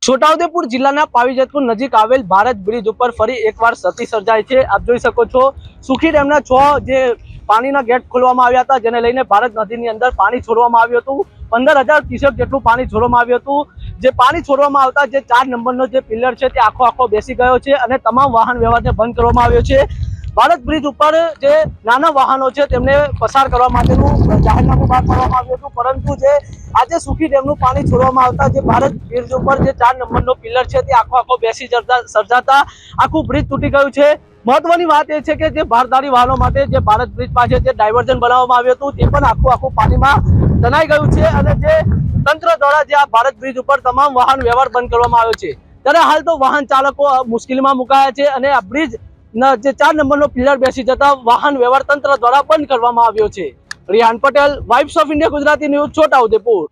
છોટાઉદેપુર જિલ્લાના પાવીજેતપુર નજીક આવેલ ભારત બ્રિજ ઉપર ફરી એકવાર સતી સર્જાય છે। આપ જોઈ શકો છો સુખી ડેમના 6 જે પાણીના ગેટ ખોલવામાં આવ્યા હતા, જેને લઈને ભારત નદીની અંદર પાણી છોડવામાં આવ્યું હતું। 15,000 ક્યુસેક જેટલું પાણી છોડવામાં આવ્યું હતું। જે પાણી છોડવામાં આવતા જે 4 નંબરનો જે પિલર છે તે આખો બેસી ગયો છે અને તમામ વાહન વ્યવહારને બંધ કરવામાં આવ્યો છે। ભારત બ્રિજ ઉપર જે નાના વાહનો છે તેમને પસાર કરવા માટેનું જાહેરનામું બહાર પાડવામાં આવ્યું હતું, પરંતુ જે આજે સુખી ડેમનું પાણી છોડવામાં આવતા જે ભારત બ્રિજ ઉપર જે 4 નંબરનો પિલર છે તે આખો બેસી સર્જાતા આખું બ્રિજ તૂટી ગયું છે। મહત્વની વાત એ છે કે જે ભારદારી વાહનો માટે જે ભારત બ્રિજ પાસે જે ડાયવર્ઝન બનાવવામાં આવ્યું હતું તે પણ આખું પાણીમાં તણાઈ ગયું છે અને જે તંત્ર દ્વારા જે આ ભારત બ્રિજ ઉપર તમામ વાહન વ્યવહાર બંધ કરવામાં આવ્યો છે, ત્યારે હાલ તો વાહન ચાલકો મુશ્કેલીમાં મુકાયા છે અને આ બ્રિજ જે 4 નંબરનો પિલર બેસી જતા વાહન વ્યવહાર તંત્ર દ્વારા બંધ કરવામાં આવ્યો છે। Rihan Patel, vibes of India Gujarati news, Chhota Udepur.